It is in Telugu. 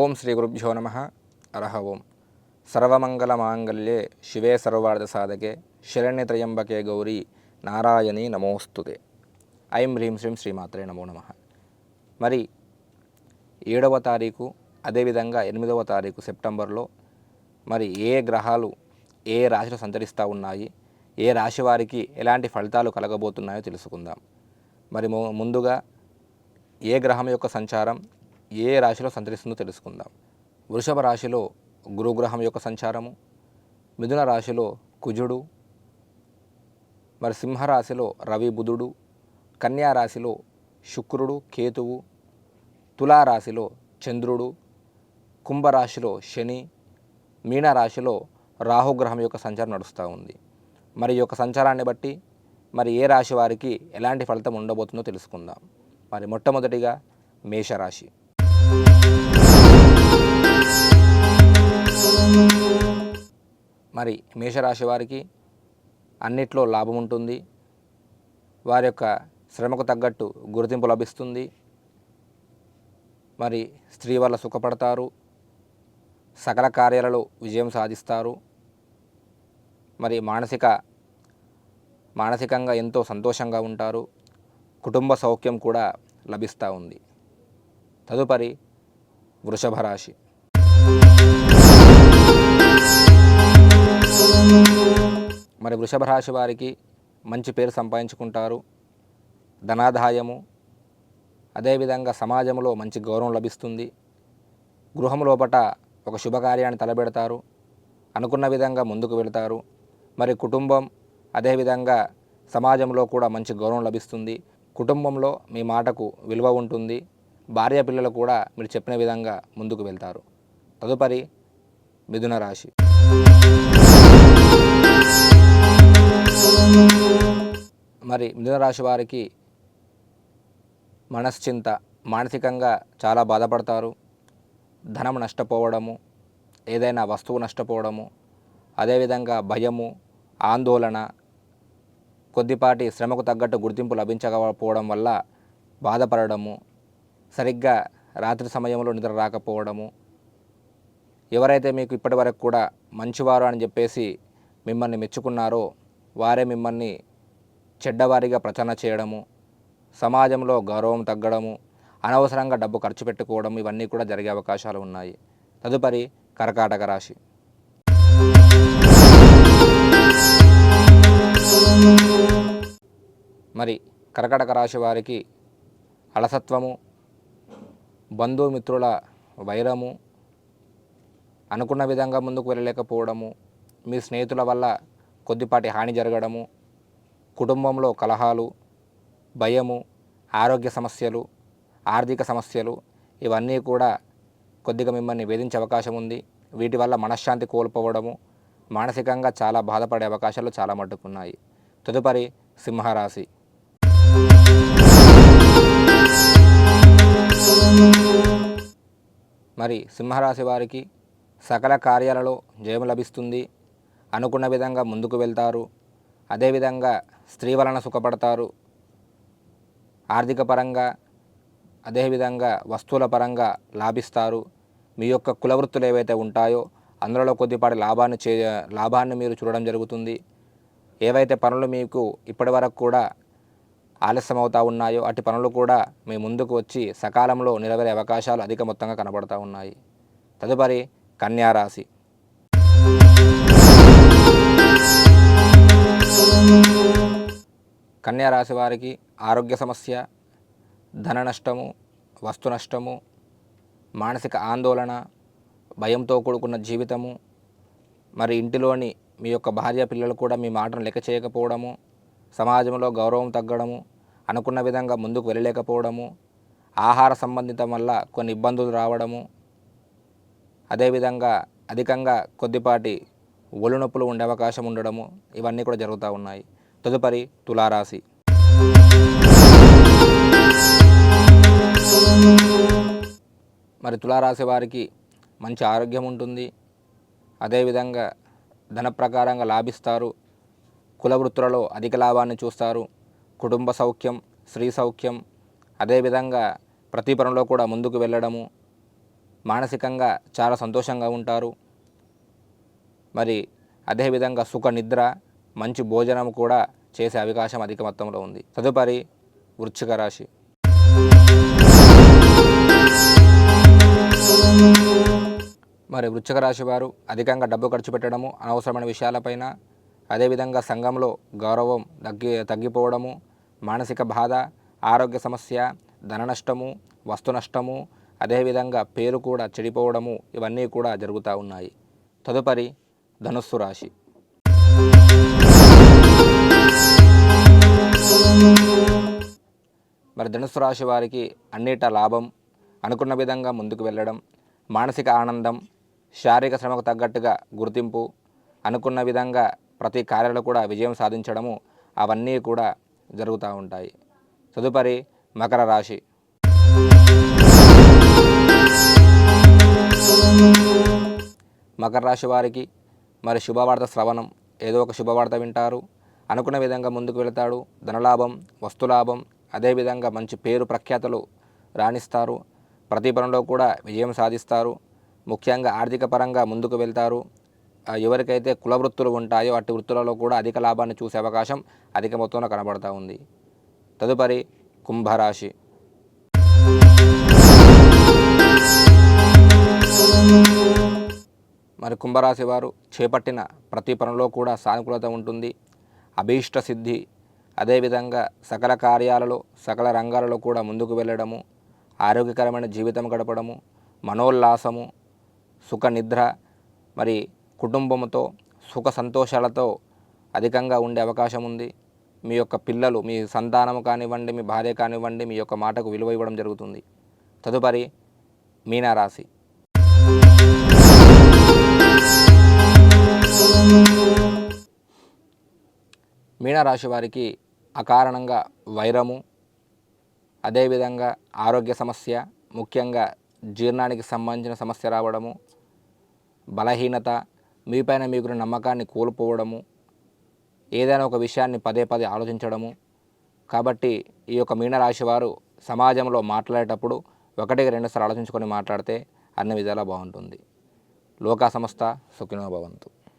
ఓం శ్రీ గురుభ్యో నమః. అరహ ఓం. సర్వమంగళమాంగళ్యే శివే సర్వార్థసాధకే శరణ్యత్రయంబకే గౌరీ నారాయణీ నమోస్తుతే. ఐం హ్రీం శ్రీం శ్రీమాత్రే నమో నమః. మరి 7వ తారీఖు అదేవిధంగా 8వ తారీఖు సెప్టెంబర్లో మరి ఏ గ్రహాలు ఏ రాశిలో సంచరిస్తూ ఉన్నాయి, ఏ రాశి వారికి ఎలాంటి ఫలితాలు కలగబోతున్నాయో తెలుసుకుందాం. మరి ముందుగా ఏ గ్రహం యొక్క సంచారం ఏ రాశిలో సంచరిస్తుందో తెలుసుకుందాం. వృషభ రాశిలో గురుగ్రహం యొక్క సంచారము, మిథున రాశిలో కుజుడు, మరి సింహరాశిలో రవి బుధుడు, కన్యా రాశిలో శుక్రుడు కేతువు, తులారాశిలో చంద్రుడు, కుంభరాశిలో శని, మీనరాశిలో రాహుగ్రహం యొక్క సంచారం నడుస్తూ ఉంది. మరి ఈ యొక్క సంచారాన్ని బట్టి మరి ఏ రాశి వారికి ఎలాంటి ఫలితం ఉండబోతుందో తెలుసుకుందాం. మరి మొట్టమొదటిగా మేషరాశి. మరి మేషరాశి వారికి అన్నిట్లో లాభం ఉంటుంది. వారి యొక్క శ్రమకు తగ్గట్టు గుర్తింపు లభిస్తుంది. మరి స్త్రీ వల్ల సుఖపడతారు, సకల కార్యాలలో విజయం సాధిస్తారు. మరి మానసికంగా ఎంతో సంతోషంగా ఉంటారు. కుటుంబ సౌఖ్యం కూడా లభిస్తూ ఉంది. తదుపరి వృషభ రాశి. మరి వృషభ రాశి వారికి మంచి పేరు సంపాదించుకుంటారు. ధనాదాయము, అదేవిధంగా సమాజంలో మంచి గౌరవం లభిస్తుంది. గృహం లోపట ఒక శుభకార్యాన్ని తలబెడతారు. అనుకున్న విధంగా ముందుకు వెళతారు. మరి కుటుంబం అదేవిధంగా సమాజంలో కూడా మంచి గౌరవం లభిస్తుంది. కుటుంబంలో మీ మాటకు విలువ ఉంటుంది. భార్య పిల్లలు కూడా మీరు చెప్పిన విధంగా ముందుకు వెళ్తారు. తదుపరి మిథున రాశి. మరి మిథున రాశి వారికి మనశ్చింత, మానసికంగా చాలా బాధపడతారు. ధనం నష్టపోవడము, ఏదైనా వస్తువు నష్టపోవడము, అదేవిధంగా భయము, ఆందోళన, కొద్దిపాటి శ్రమకు తగ్గట్టు గుర్తింపు లభించకపోవడం వల్ల బాధపడము, సరిగ్గా రాత్రి సమయంలో నిద్ర రాకపోవడము, ఎవరైతే మీకు ఇప్పటి వరకు కూడా మంచివారు అని చెప్పేసి మిమ్మల్ని మెచ్చుకున్నారో వారే మిమ్మల్ని చెడ్డవారిగా ప్రచారణ చేయడము, సమాజంలో గౌరవం తగ్గడము, అనవసరంగా డబ్బు ఖర్చు పెట్టుకోవడం, ఇవన్నీ కూడా జరిగే అవకాశాలు ఉన్నాయి. తదుపరి కర్కాటక రాశి. మరి కర్కాటక రాశి వారికి అలసత్వము, బంధుమిత్రుల వైరము, అనుకున్న విధంగా ముందుకు వెళ్ళలేకపోవడము, మీ స్నేహితుల వల్ల కొద్దిపాటి హాని జరగడము, కుటుంబంలో కలహాలు, భయము, ఆరోగ్య సమస్యలు, ఆర్థిక సమస్యలు, ఇవన్నీ కూడా కొద్దిగా మిమ్మల్ని వేధించే అవకాశం ఉంది. వీటి వల్ల మనశ్శాంతి కోల్పోవడము, మానసికంగా చాలా బాధపడే అవకాశాలు చాలా మట్టుకున్నాయి. తదుపరి సింహరాశి. మరి సింహరాశి వారికి సకల కార్యాలలో జయం లభిస్తుంది. అనుకున్న విధంగా ముందుకు వెళ్తారు. అదేవిధంగా స్త్రీ వలన సుఖపడతారు. ఆర్థిక పరంగా అదేవిధంగా వస్తువుల పరంగా లాభిస్తారు. మీ యొక్క కులవృత్తులు ఏవైతే ఉంటాయో అందులో కొద్దిపాటి లాభాన్ని మీరు చూడడం జరుగుతుంది. ఏవైతే పనులు మీకు ఇప్పటి వరకు కూడా ఆలస్యం అవుతూ ఉన్నాయో అటు పనులు కూడా మీ ముందుకు వచ్చి సకాలంలో నెరవేరే అవకాశాలు అధిక మొత్తంగా కనబడుతూ ఉన్నాయి. తదుపరి కన్యా రాశి. కన్యా రాశి వారికి ఆరోగ్య సమస్య, ధన నష్టము, వస్తు నష్టము, మానసిక ఆందోళన, భయంతో కూడుకున్న జీవితము, మరి ఇంటిలోని మీ యొక్క భార్య పిల్లలు కూడా మీ మాటను లెక్క చేయకపోవడము, సమాజంలో గౌరవం తగ్గడము, అనుకున్న విధంగా ముందుకు వెళ్ళలేకపోవడము, ఆహార సంబంధితం వల్ల కొన్ని ఇబ్బందులు రావడము, అదేవిధంగా అధికంగా కొద్దిపాటి ఒళ్ళు నొప్పులు ఉండే అవకాశం ఉండడము, ఇవన్నీ కూడా జరుగుతూ ఉన్నాయి. తదుపరి తులారాశి. మరి తులారాశి వారికి మంచి ఆరోగ్యం ఉంటుంది. అదేవిధంగా ధన ప్రకారంగా లాభిస్తారు. కుల వృత్తులలో అధిక లాభాన్ని చూస్తారు. కుటుంబ సౌఖ్యం, స్త్రీ సౌఖ్యం, అదేవిధంగా ప్రతి పనిలో కూడా ముందుకు వెళ్ళడము, మానసికంగా చాలా సంతోషంగా ఉంటారు. మరి అదేవిధంగా సుఖ నిద్ర, మంచి భోజనం కూడా చేసే అవకాశం అధిక మొత్తంలో ఉంది. తదుపరి వృశ్చిక రాశి. మరి వృశ్చిక రాశి వారు అధికంగా డబ్బు ఖర్చు పెట్టడము, అనవసరమైన విషయాలపైన, అదేవిధంగా సంఘంలో గౌరవం తగ్గిపోవడము, మానసిక బాధ, ఆరోగ్య సమస్య, ధన నష్టము, వస్తు నష్టము, అదేవిధంగా పేరు కూడా చెడిపోవడము, ఇవన్నీ కూడా జరుగుతూ ఉన్నాయి. తదుపరి ధనుస్సు రాశి. మరి ధనుస్సు రాశి వారికి అన్నిట లాభం, అనుకున్న విధంగా ముందుకు వెళ్ళడం, మానసిక ఆనందం, శారీరక శ్రమకు తగ్గట్టుగా గుర్తింపు, అనుకున్న విధంగా ప్రతి కార్యాలు కూడా విజయం సాధించడము, అవన్నీ కూడా జరుగుతూ ఉంటాయి. తదుపరి మకర రాశి. మకర రాశి వారికి మరి శుభవార్త శ్రవణం, ఏదో ఒక శుభవార్త వింటారు, అనుకున్న విధంగా ముందుకు వెళతాడు, ధనలాభం, వస్తులాభం, అదేవిధంగా మంచి పేరు ప్రఖ్యాతలు రాణిస్తారు, ప్రతి పనిలో కూడా విజయం సాధిస్తారు, ముఖ్యంగా ఆర్థిక పరంగా ముందుకు వెళ్తారు. ఎవరికైతే కుల వృత్తులు ఉంటాయో అట్టి వృత్తులలో కూడా అధిక లాభాన్ని చూసే అవకాశం అధిక మొత్తంలో కనబడుతూ ఉంది. తదుపరి కుంభరాశి. మరి కుంభరాశి వారు చేపట్టిన ప్రతి పనిలో కూడా సానుకూలత ఉంటుంది, అభీష్ట సిద్ధి, అదేవిధంగా సకల కార్యాలలో సకల రంగాలలో కూడా ముందుకు వెళ్ళడము, ఆరోగ్యకరమైన జీవితం గడపడము, మనోల్లాసము, సుఖ నిద్ర, మరి కుటుంబంతో సుఖ సంతోషాలతో అధికంగా ఉండే అవకాశం ఉంది. మీ యొక్క పిల్లలు, మీ సంతానము కానివ్వండి, మీ భార్య కానివ్వండి, మీ యొక్క మాటకు విలువ ఇవ్వడం జరుగుతుంది. తదుపరి మీనరాశి. మీనరాశి వారికి అకారణంగా వైరము, అదేవిధంగా ఆరోగ్య సమస్య, ముఖ్యంగా జీర్ణానికి సంబంధించిన సమస్య రావడము, బలహీనత, మీపైన మీకు నమ్మకాన్ని కోల్పోవడము, ఏదైనా ఒక విషయాన్ని పదే పదే ఆలోచించడము. కాబట్టి ఈ యొక్క మీనరాశి వారు సమాజంలో మాట్లాడేటప్పుడు 1-2 సార్లు ఆలోచించుకొని మాట్లాడితే అన్ని విధాలా బాగుంటుంది. లోకా సమస్త సుఖినో భవంతు.